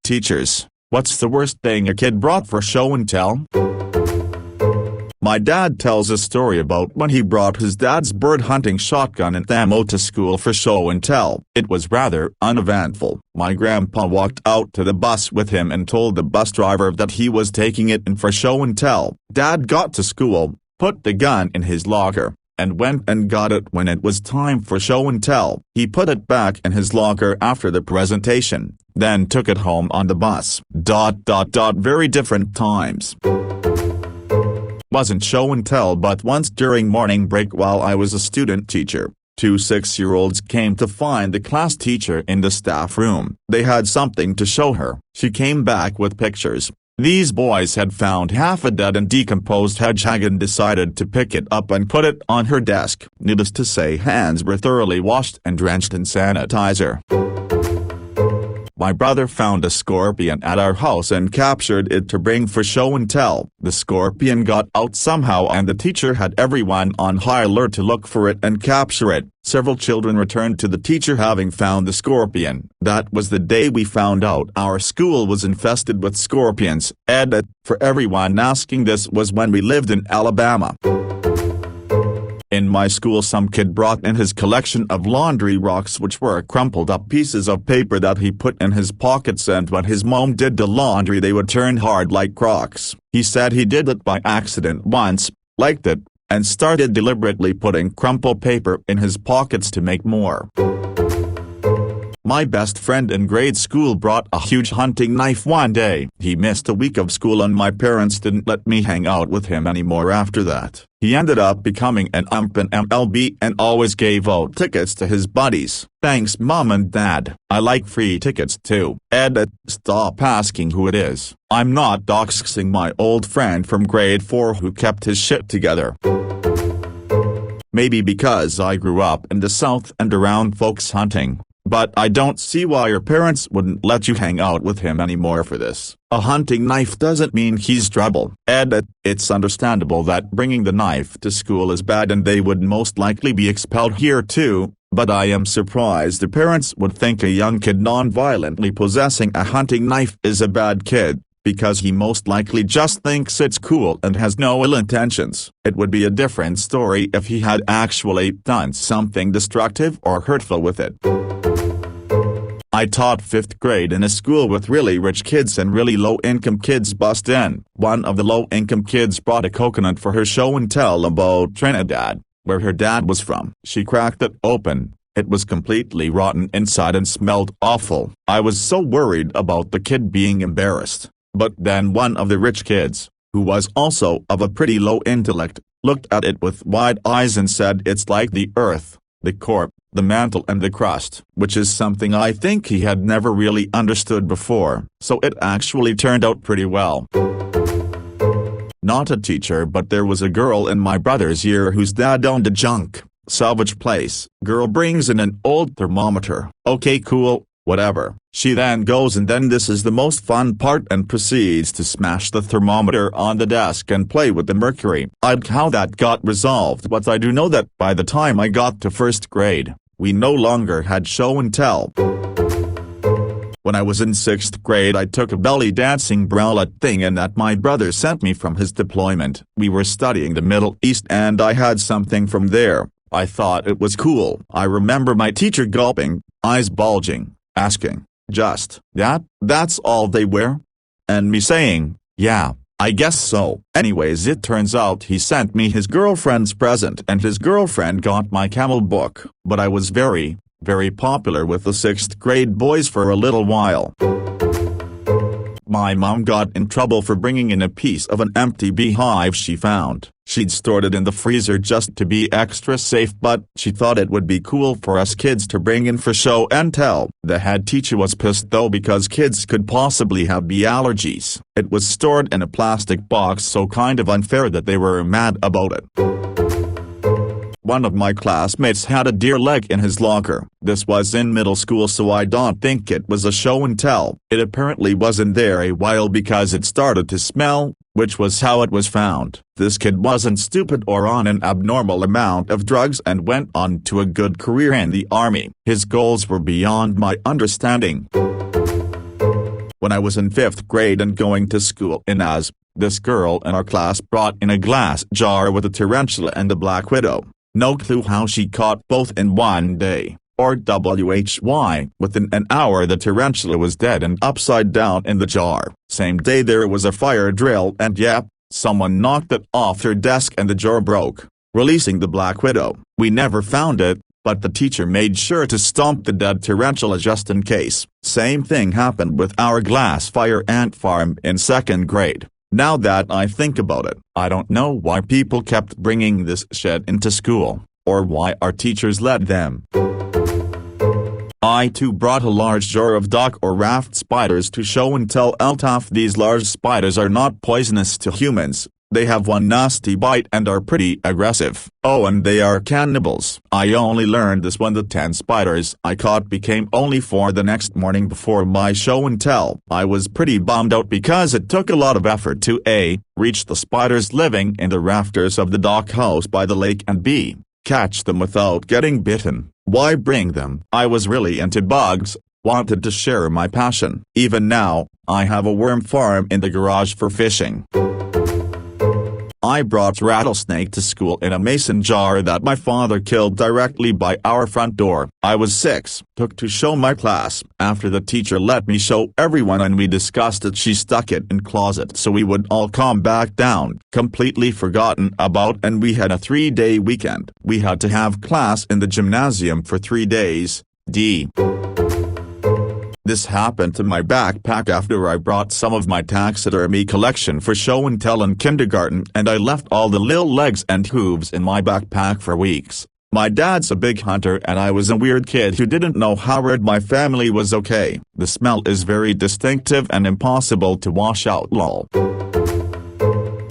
Teachers, what's the worst thing a kid brought for show and tell? My dad tells a story about when he brought his dad's bird hunting shotgun and ammo to school for show and tell. It was rather uneventful. My grandpa walked out to the bus with him and told the bus driver that he was taking it in for show and tell. Dad got to school, put the gun in his locker, and went and got it when it was time for show and tell. He put it back in his locker after the presentation, then took it home on the bus. Very different times. Wasn't show and tell, but once during morning break while I was a student teacher, two 6-year-olds came to find the class teacher in the staff room. They had something to show her. She came back with pictures. These boys had found half a dead and decomposed hedgehog and decided to pick it up and put it on her desk. Needless to say, hands were thoroughly washed and drenched in sanitizer. My brother found a scorpion at our house and captured it to bring for show and tell. The scorpion got out somehow and the teacher had everyone on high alert to look for it and capture it. Several children returned to the teacher having found the scorpion. That was the day we found out our school was infested with scorpions. For everyone asking, this was when we lived in Alabama. In my school, some kid brought in his collection of laundry rocks, which were crumpled up pieces of paper that he put in his pockets, and when his mom did the laundry they would turn hard like rocks. He said he did it by accident once, liked it, and started deliberately putting crumpled paper in his pockets to make more. My best friend in grade school brought a huge hunting knife one day. He missed a week of school and my parents didn't let me hang out with him anymore after that. He ended up becoming an ump in MLB and always gave out tickets to his buddies. Thanks Mom and Dad. I like free tickets too. Stop asking who it is. I'm not doxing my old friend from grade 4 who kept his shit together. Maybe because I grew up in the South and around folks hunting. But I don't see why your parents wouldn't let you hang out with him anymore for this. A hunting knife doesn't mean he's trouble. It's understandable that bringing the knife to school is bad and they would most likely be expelled here too, but I am surprised the parents would think a young kid non-violently possessing a hunting knife is a bad kid, because he most likely just thinks it's cool and has no ill intentions. It would be a different story if he had actually done something destructive or hurtful with it. I taught 5th grade in a school with really rich kids and really low-income kids bussed in. One of the low-income kids brought a coconut for her show and tell about Trinidad, where her dad was from. She cracked it open. It was completely rotten inside and smelled awful. I was so worried about the kid being embarrassed. But then one of the rich kids, who was also of a pretty low intellect, looked at it with wide eyes and said it's like the earth, the core, the mantle and the crust, which is something I think he had never really understood before, so it actually turned out pretty well. Not a teacher, but there was a girl in my brother's year whose dad owned a junk salvage place. Girl brings in an old thermometer. Okay, cool, whatever. She then goes, and then this is the most fun part, and proceeds to smash the thermometer on the desk and play with the mercury. How that got resolved, but I do know that by the time I got to 1st grade, we no longer had show and tell. When I was in 6th grade, I took a belly dancing bralette thing and that my brother sent me from his deployment. We were studying the Middle East and I had something from there. I thought it was cool. I remember my teacher gulping, eyes bulging, asking, "Just that's all they wear?" And me saying, "Yeah, I guess so." Anyways, it turns out he sent me his girlfriend's present and his girlfriend got my camel book. But I was very, very popular with the 6th grade boys for a little while. My mom got in trouble for bringing in a piece of an empty beehive she found. She'd stored it in the freezer just to be extra safe, but she thought it would be cool for us kids to bring in for show and tell. The head teacher was pissed though because kids could possibly have bee allergies. It was stored in a plastic box, so kind of unfair that they were mad about it. One of my classmates had a deer leg in his locker. This was in middle school, so I don't think it was a show and tell. It apparently wasn't there a while because it started to smell, which was how it was found. This kid wasn't stupid or on an abnormal amount of drugs and went on to a good career in the army. His goals were beyond my understanding. When I was in 5th grade and going to school in As, this girl in our class brought in a glass jar with a tarantula and a black widow. No clue how she caught both in one day, or why. Within an hour the tarantula was dead and upside down in the jar. Same day there was a fire drill and yep, someone knocked it off her desk and the jar broke, releasing the black widow. We never found it, but the teacher made sure to stomp the dead tarantula just in case. Same thing happened with our glass fire ant farm in 2nd grade. Now that I think about it, I don't know why people kept bringing this shit into school, or why our teachers let them. I too brought a large jar of dock or raft spiders to show and tell Altaf. These large spiders are not poisonous to humans, they have one nasty bite and are pretty aggressive. Oh, and they are cannibals. I only learned this when the 10 spiders I caught became only 4 the next morning before my show and tell. I was pretty bummed out because it took a lot of effort to A. reach the spiders living in the rafters of the dock house by the lake and B. catch them without getting bitten. Why bring them? I was really into bugs, wanted to share my passion. Even now, I have a worm farm in the garage for fishing. I brought rattlesnake to school in a mason jar that my father killed directly by our front door. I was 6, took to show my class. After the teacher let me show everyone and we discussed it, she stuck it in closet so we would all calm back down. Completely forgotten about, and we had a 3-day weekend. We had to have class in the gymnasium for 3 days. This happened to my backpack after I brought some of my taxidermy collection for show and tell in kindergarten, and I left all the little legs and hooves in my backpack for weeks. My dad's a big hunter and I was a weird kid who didn't know how red my family was. Okay, the smell is very distinctive and impossible to wash out. Lol.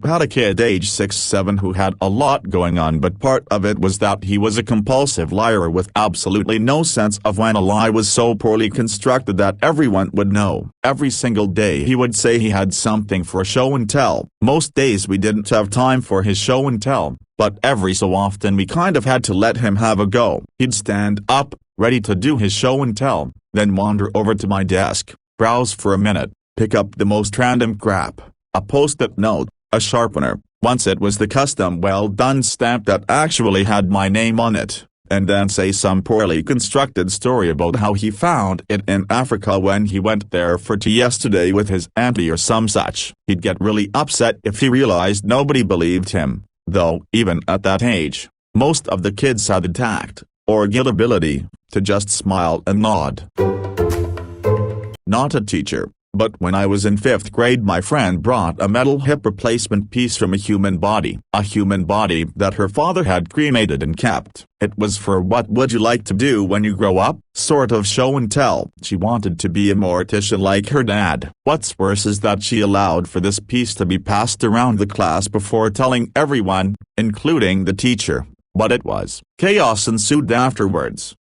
Had a kid age 6-7 who had a lot going on, but part of it was that he was a compulsive liar with absolutely no sense of when a lie was so poorly constructed that everyone would know. Every single day he would say he had something for show and tell. Most days we didn't have time for his show and tell, but every so often we kind of had to let him have a go. He'd stand up, ready to do his show and tell, then wander over to my desk, browse for a minute, pick up the most random crap, a post-it note, a sharpener, once it was the custom well done stamp that actually had my name on it, and then say some poorly constructed story about how he found it in Africa when he went there for tea yesterday with his auntie or some such. He'd get really upset if he realized nobody believed him, though even at that age, most of the kids had the tact, or ability, to just smile and nod. Not a teacher. But when I was in 5th grade, my friend brought a metal hip replacement piece from a human body that her father had cremated and kept. It was for what would you like to do when you grow up, sort of show and tell. She wanted to be a mortician like her dad. What's worse is that she allowed for this piece to be passed around the class before telling everyone, including the teacher, what it was. Chaos ensued afterwards.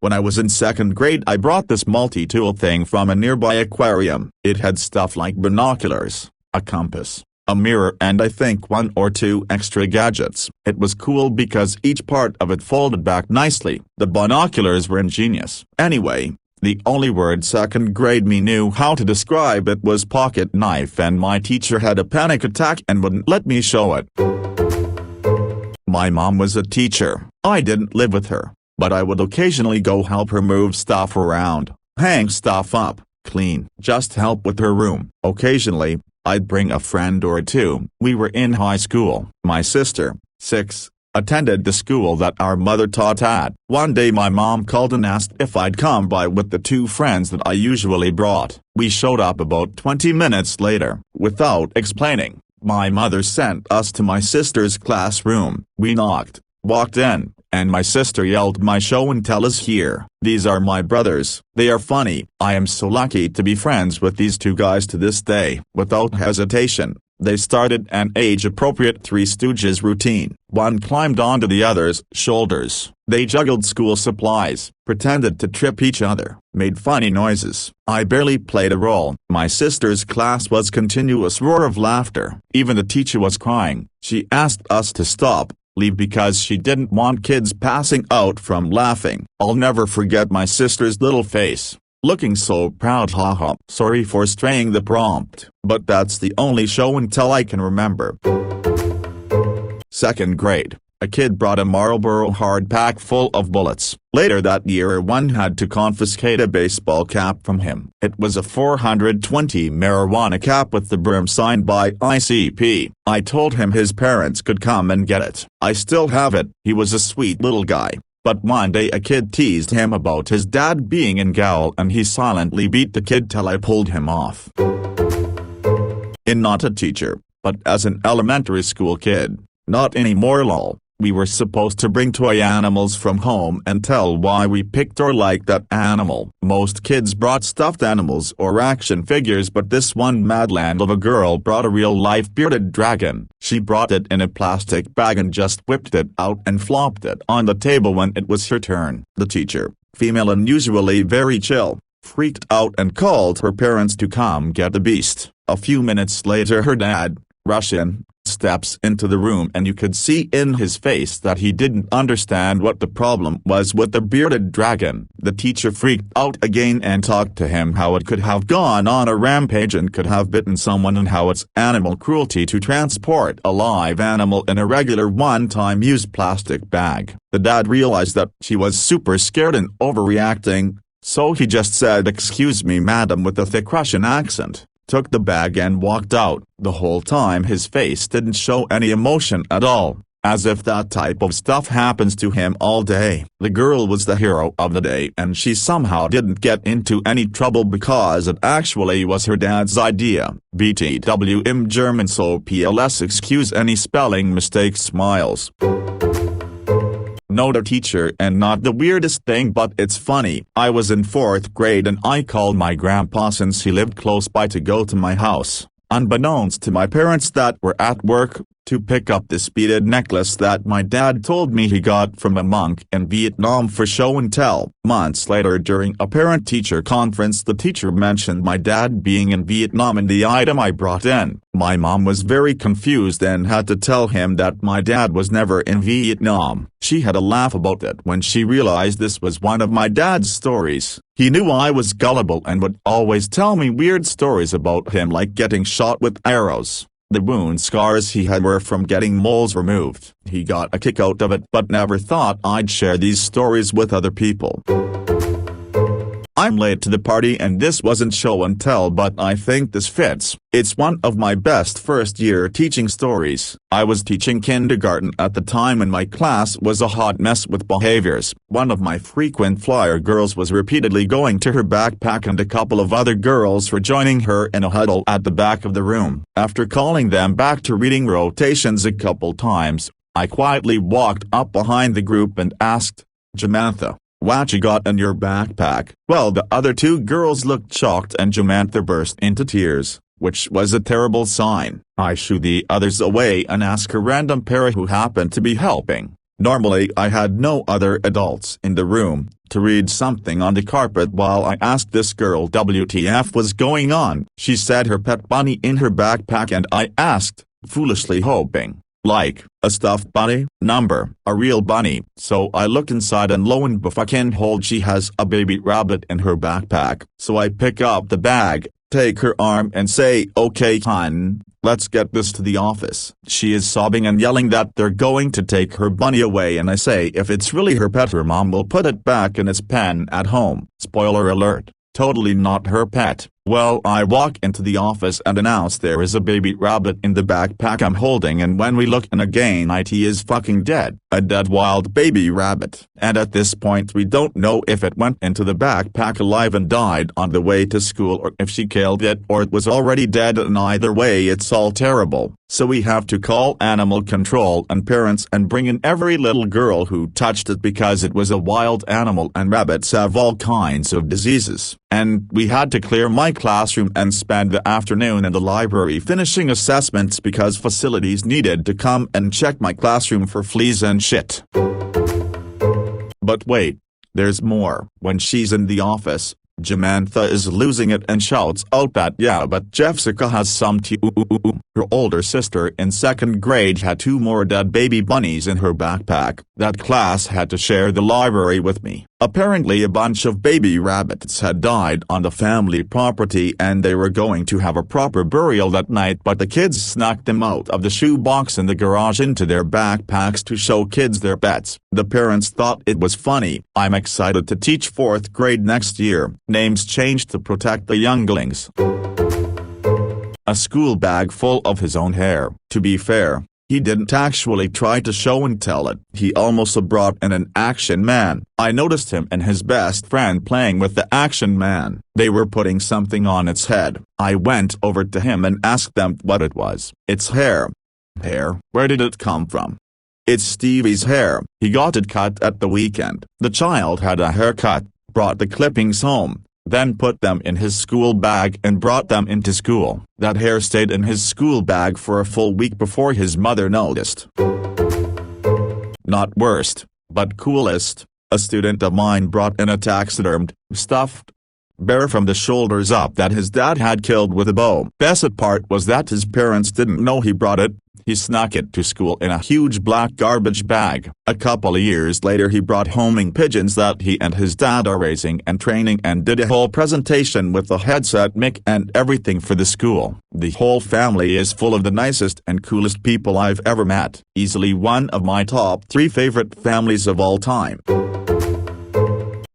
When I was in 2nd grade, I brought this multi-tool thing from a nearby aquarium. It had stuff like binoculars, a compass, a mirror, and I think 1 or 2 extra gadgets. It was cool because each part of it folded back nicely. The binoculars were ingenious. Anyway, the only word 2nd grade me knew how to describe it was pocket knife, and my teacher had a panic attack and wouldn't let me show it. My mom was a teacher. I didn't live with her, but I would occasionally go help her move stuff around, hang stuff up, clean, just help with her room. Occasionally, I'd bring a friend or two. We were in high school. My sister, 6, attended the school that our mother taught at. One day my mom called and asked if I'd come by with the 2 friends that I usually brought. We showed up about 20 minutes later. Without explaining, my mother sent us to my sister's classroom. We knocked, walked in, and my sister yelled, "My show and tell is here. These are my brothers. They are funny." I am so lucky to be friends with these 2 guys to this day. Without hesitation, they started an age-appropriate Three Stooges routine. One climbed onto the other's shoulders. They juggled school supplies, pretended to trip each other, made funny noises. I barely played a role. My sister's class was continuous roar of laughter. Even the teacher was crying. She asked us to stop, leave, because she didn't want kids passing out from laughing. I'll never forget my sister's little face. looking so proud, haha. Sorry for straying the prompt, but that's the only show and tell I can remember. 2nd grade. A kid brought a Marlboro hard pack full of bullets. Later that year, one had to confiscate a baseball cap from him. It was a 420 marijuana cap with the brim signed by ICP. I told him his parents could come and get it. I still have it. He was a sweet little guy. But one day a kid teased him about his dad being in gaol and he silently beat the kid till I pulled him off. Not a teacher, but as an elementary school kid. Not anymore lol. We were supposed to bring toy animals from home and tell why we picked or liked that animal. Most kids brought stuffed animals or action figures, but this one madland of a girl brought a real-life bearded dragon. She brought it in a plastic bag and just whipped it out and flopped it on the table when it was her turn. The teacher, female and usually very chill, freaked out and called her parents to come get the beast. A few minutes later her dad, Russian, steps into the room and you could see in his face that he didn't understand what the problem was with the bearded dragon. The teacher freaked out again and talked to him how it could have gone on a rampage and could have bitten someone and how it's animal cruelty to transport a live animal in a regular one-time use plastic bag. The dad realized that she was super scared and overreacting, so he just said, "Excuse me madam," with a thick Russian accent, took the bag and walked out. The whole time his face didn't show any emotion at all, as if that type of stuff happens to him all day. The girl was the hero of the day and she somehow didn't get into any trouble because it actually was her dad's idea. BTW German, so PLS excuse any spelling mistakes. Smiles. Not a teacher and not the weirdest thing, but it's funny. I was in 4th grade and I called my grandpa since he lived close by to go to my house, unbeknownst to my parents that were at work, to pick up this beaded necklace that my dad told me he got from a monk in Vietnam for show and tell. Months later during a parent-teacher conference the teacher mentioned my dad being in Vietnam and the item I brought in. My mom was very confused and had to tell him that my dad was never in Vietnam. She had a laugh about it when she realized this was one of my dad's stories. He knew I was gullible and would always tell me weird stories about him, like getting shot with arrows. The wound scars he had were from getting moles removed. He got a kick out of it but never thought I'd share these stories with other people. I'm late to the party and this wasn't show and tell, but I think this fits. It's one of my best first-year teaching stories. I was teaching kindergarten at the time and my class was a hot mess with behaviors. One of my frequent flyer girls was repeatedly going to her backpack and a couple of other girls were joining her in a huddle at the back of the room. After calling them back to reading rotations a couple times, I quietly walked up behind the group and asked, "Jamantha, what you got in your backpack?" Well, the other two girls looked shocked and Jamantha burst into tears, which was a terrible sign. I shoo the others away and ask a random para who happened to be helping. Normally I had no other adults in the room, to read something on the carpet while I asked this girl WTF was going on. She said her pet bunny in her backpack and I asked, foolishly hoping, like, a stuffed bunny? Number, a real bunny. So I look inside and lo and behold, she has a baby rabbit in her backpack. So I pick up the bag, take her arm and say, "Okay hon, let's get this to the office." She is sobbing and yelling that they're going to take her bunny away and I say if it's really her pet her mom will put it back in its pen at home. Spoiler alert, totally not her pet. Well, I walk into the office and announce there is a baby rabbit in the backpack I'm holding, and when we look in again it is fucking dead. A dead wild baby rabbit. And at this point we don't know if it went into the backpack alive and died on the way to school or if she killed it or it was already dead, and either way it's all terrible. So we have to call animal control and parents and bring in every little girl who touched it because it was a wild animal and rabbits have all kinds of diseases. And we had to clear my classroom and spend the afternoon in the library finishing assessments because facilities needed to come and check my classroom for fleas and shit. But wait, there's more. When she's in the office, Jamantha is losing it and shouts out that yeah but Jessica has some too. Her older sister in second grade had 2 more dead baby bunnies in her backpack. That class had to share the library with me. Apparently a bunch of baby rabbits had died on the family property and they were going to have a proper burial that night, but the kids snuck them out of the shoebox in the garage into their backpacks to show kids their pets. The parents thought it was funny. I'm excited to teach 4th grade next year. Names changed to protect the younglings. A school bag full of his own hair. To be fair, he didn't actually try to show and tell it. He almost brought in an action man. I noticed him and his best friend playing with the action man. They were putting something on its head. I went over to him and asked them what it was. It's hair. Hair? Where did it come from? It's Stevie's hair. He got it cut at the weekend. The child had a haircut, brought the clippings home, then put them in his school bag and brought them into school. That hair stayed in his school bag for a full week before his mother noticed. Not worst, but coolest, a student of mine brought in a taxidermed, stuffed bear from the shoulders up that his dad had killed with a bow. Best part was that his parents didn't know he brought it. He snuck it to school in a huge black garbage bag. A couple of years later he brought homing pigeons that he and his dad are raising and training and did a whole presentation with the headset mic and everything for the school. The whole family is full of the nicest and coolest people I've ever met. Easily one of my top 3 favorite families of all time.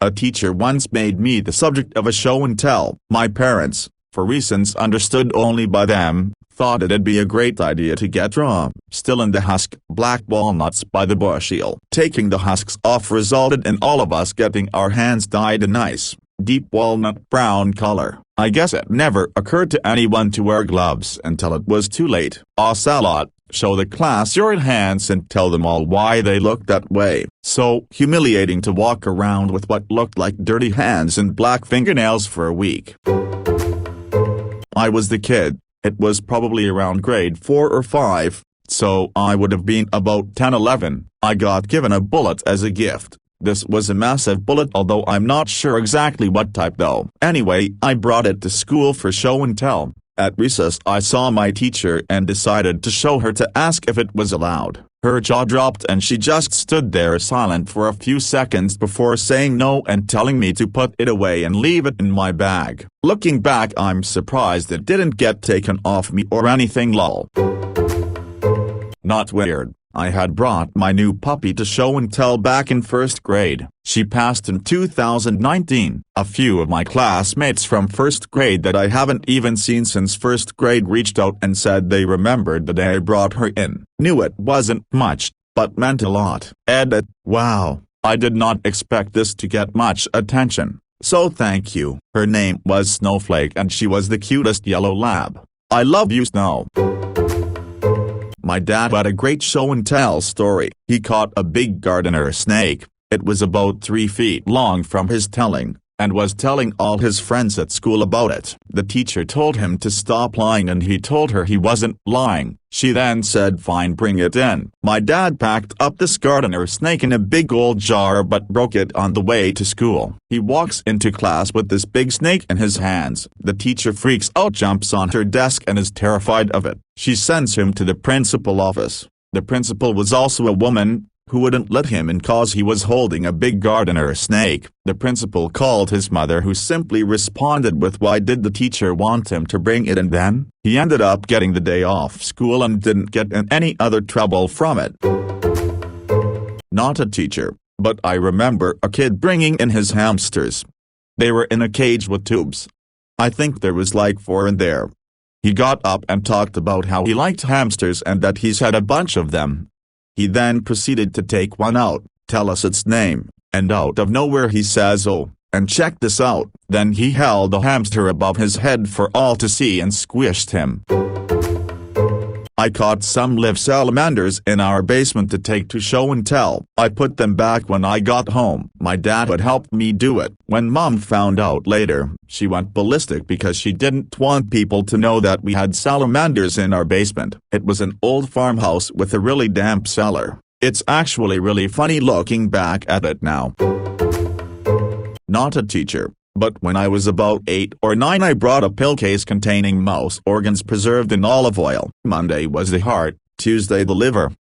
A teacher once made me the subject of a show and tell. My parents, for reasons understood only by them, thought it'd be a great idea to get raw, still in the husk, black walnuts by the bushel. Taking the husks off resulted in all of us getting our hands dyed a nice, deep walnut brown color. I guess it never occurred to anyone to wear gloves until it was too late. Salad. Show the class your hands and tell them all why they look that way. So humiliating to walk around with what looked like dirty hands and black fingernails for a week. I was the kid. It was probably around grade 4 or 5, so I would have been about 10-11. I got given a bullet as a gift. This was a massive bullet, although I'm not sure exactly what type though. Anyway, I brought it to school for show and tell. At recess I saw my teacher and decided to show her to ask if it was allowed. Her jaw dropped and she just stood there silent for a few seconds before saying no and telling me to put it away and leave it in my bag. Looking back, I'm surprised it didn't get taken off me or anything lol. Not weird. I had brought my new puppy to show and tell back in 1st grade. She passed in 2019. A few of my classmates from 1st grade that I haven't even seen since 1st grade reached out and said they remembered the day I brought her in. Knew it wasn't much, but meant a lot. Edit. Wow, I did not expect this to get much attention. So thank you. Her name was Snowflake and she was the cutest yellow lab. I love you, Snow. My dad had a great show and tell story. He caught a big gardener snake. It was about 3 feet long from his telling, and was telling all his friends at school about it. The teacher told him to stop lying and he told her he wasn't lying. She then said fine, bring it in. My dad packed up this gardener snake in a big old jar but broke it on the way to school. He walks into class with this big snake in his hands. The teacher freaks out, jumps on her desk and is terrified of it. She sends him to the principal office. The principal was also a woman, who wouldn't let him in cause he was holding a big gardener snake. The principal called his mother, who simply responded with why did the teacher want him to bring it in then? He ended up getting the day off school and didn't get in any other trouble from it. Not a teacher, but I remember a kid bringing in his hamsters. They were in a cage with tubes. I think there was like 4 in there. He got up and talked about how he liked hamsters and that he's had a bunch of them. He then proceeded to take one out, tell us its name, and out of nowhere he says, "Oh, and check this out." Then he held the hamster above his head for all to see and squished him. I caught some live salamanders in our basement to take to show and tell. I put them back when I got home. My dad had helped me do it. When Mom found out later, she went ballistic because she didn't want people to know that we had salamanders in our basement. It was an old farmhouse with a really damp cellar. It's actually really funny looking back at it now. Not a teacher, But when I was about 8 or 9 I brought a pill case containing mouse organs preserved in olive oil. Monday was the heart, Tuesday the liver.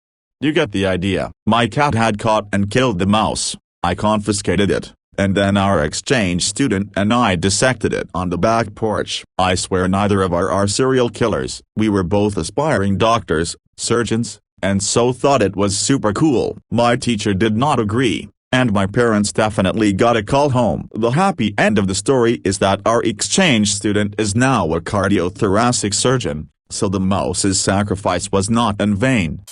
You get the idea. My cat had caught and killed the mouse. I confiscated it, and then our exchange student and I dissected it on the back porch. I swear neither of our are serial killers. We were both aspiring doctors, surgeons, and so thought it was super cool. My teacher did not agree, and my parents definitely got a call home. The happy end of the story is that our exchange student is now a cardiothoracic surgeon, so the mouse's sacrifice was not in vain.